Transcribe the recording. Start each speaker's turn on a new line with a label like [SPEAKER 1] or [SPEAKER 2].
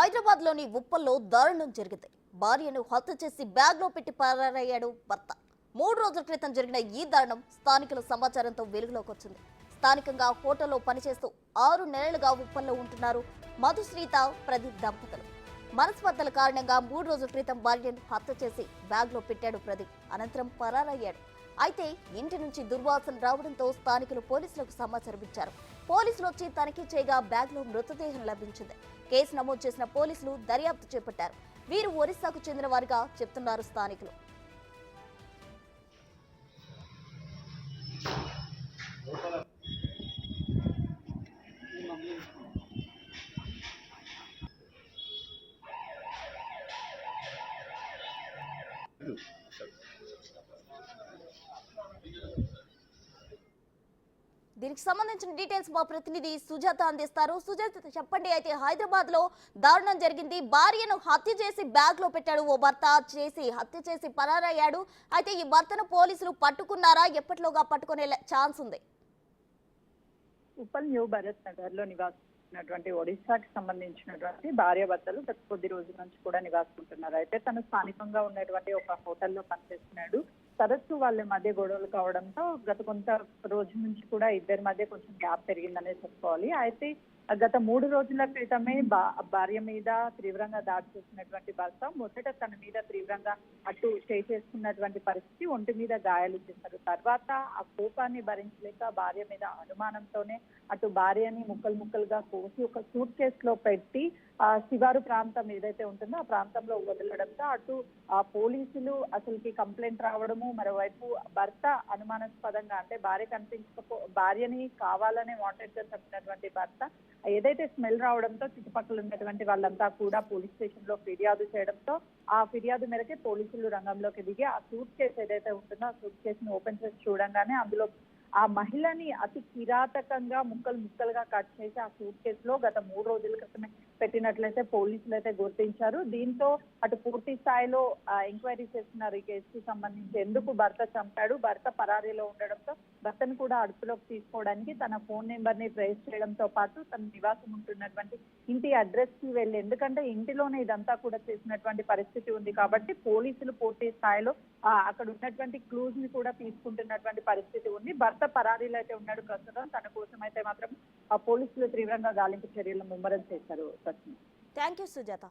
[SPEAKER 1] హైదరాబాద్ లోని ఉప్పల్లో దారుణం జరిగింది. భార్యను హత్య చేసి బ్యాగ్ లో పెట్టి పరారయ్యాడు భర్త. 3 రోజుల క్రితం జరిగిన ఈ దారుణం స్థానికుల సమాచారంతో వెలుగులోకి వచ్చింది. స్థానికంగా హోటల్లో పనిచేస్తూ 6 నెలలుగా ఉప్పల్లో ఉంటున్నారు మధుశ్రీత ప్రదీప్ దంపతులు. మనస్పర్ధల కారణంగా 3 రోజుల క్రితం భార్యను హత్య చేసి బ్యాగ్ లో పెట్టాడు ప్రదీప్. అనంతరం పరారయ్యాడు. అయితే ఇంటి నుంచి దుర్వాసన రావడంతో స్థానికులు పోలీసులకు సమాచారం ఇచ్చారు. పోలీసులు వచ్చి తనిఖీ చేయగా బ్యాగ్ లో మృతదేహం లభించింది. కేసు నమోదు చేసిన పోలీసులు దర్యాప్తు చేపట్టారు. వీరు ఒరిస్సాకు చెందిన వారిగా చెప్తున్నారు స్థానికులు. దీనికి సంబంధించిన డీటెయిల్స్ మా ప్రతినిధి సుజాత అందిస్తారు. సుజాత చెప్పండి, అయితే హైదరాబాద్ లో దారుణం జరిగింది. భార్యను హత్య చేసి బ్యాగ్ లో పెట్టాడు ఓ భర్త, హత్య చేసి పరారయ్యాడు. అయితే ఈ భర్తను పోలీసులు పట్టుకున్నారా? ఎప్పటిలోగా పట్టుకునే ఛాన్స్ ఉంది?
[SPEAKER 2] ఉప్పల్ న్యూ భరత్ నగర్ లో నివాసిస్తున్నటువంటి ఒడిశాకి సంబంధించినటువంటి భార్యాభర్తలు గత కొద్ది రోజుల నుంచి కూడా నివాసిస్తున్నారు. అయితే తను స్థానికంగా ఉన్నటువంటి ఒక హోటల్లో పనిచేస్తున్నాడు. తరచూ వాళ్ళ మధ్య గొడవలు కావడంతో గత కొంత రోజుల నుంచి కూడా ఇద్దరి మధ్య కొంచెం గ్యాప్ పెరిగిందనే చెప్పుకోవాలి. అయితే గత 3 రోజుల క్రితమే భార్య మీద తీవ్రంగా దాడి చేసినటువంటి భర్త మొదట తన మీద తీవ్రంగా అటు చేసుకున్నటువంటి పరిస్థితి, ఒంటి మీద గాయాలు చేశారు. తర్వాత ఆ కోపాన్ని భరించలేక భార్య మీద అనుమానంతోనే అటు భార్యని ముక్కలుగా కోసి ఒక సూట్ కేసులో పెట్టి శివారు ప్రాంతం ఏదైతే ఉంటుందో ఆ ప్రాంతంలో వదలడంతో అటు పోలీసులు అసలుకి కంప్లైంట్ రావడము, మరోవైపు భర్త అనుమానాస్పదంగా అంటే భార్యని కావాలనే వాంటెడ్ గా చంపినటువంటి భర్త ఏదైతే స్మెల్ రావడంతో చుట్టుపక్కల ఉన్నటువంటి వాళ్ళంతా కూడా పోలీస్ స్టేషన్ లో ఫిర్యాదు చేయడంతో ఆ ఫిర్యాదు మేరకే పోలీసులు రంగంలోకి దిగి ఆ సూట్ కేసు ఏదైతే ఉంటుందో ఆ సూట్ కేసును ఓపెన్ చేసి చూడంగానే అందులో ఆ మహిళని అతి కిరాతకంగా ముక్కలుగా కట్ చేసి ఆ సూట్ కేసులో గత 3 రోజుల క్రితమే పెట్టినట్లయితే పోలీసులు అయితే గుర్తించారు. దీంతో అటు పూర్తి స్థాయిలో ఎంక్వైరీ చేస్తున్నారు ఈ కేసుకి సంబంధించి. ఎందుకు భర్త చంపాడు, భర్త పరారీలో ఉండడంతో భర్తను కూడా అదుపులోకి తీసుకోవడానికి తన ఫోన్ నెంబర్ ని ట్రేస్ చేయడంతో పాటు తన నివాసం ఉంటున్నటువంటి ఇంటి అడ్రస్ కి వెళ్ళి, ఎందుకంటే ఇంటిలోనే ఇదంతా కూడా చేసినటువంటి పరిస్థితి ఉంది కాబట్టి పోలీసులు పూర్తి స్థాయిలో అక్కడ ఉన్నటువంటి క్లూజ్ ని కూడా తీసుకుంటున్నటువంటి పరిస్థితి ఉంది. భర్త పరారీలో అయితే ఉన్నాడు ప్రస్తుతం. తన కోసం అయితే మాత్రం పోలీసులు తీవ్రంగా గాలింపు చర్యలు ముమ్మరం చేశారు.
[SPEAKER 1] Thank you Sujatha.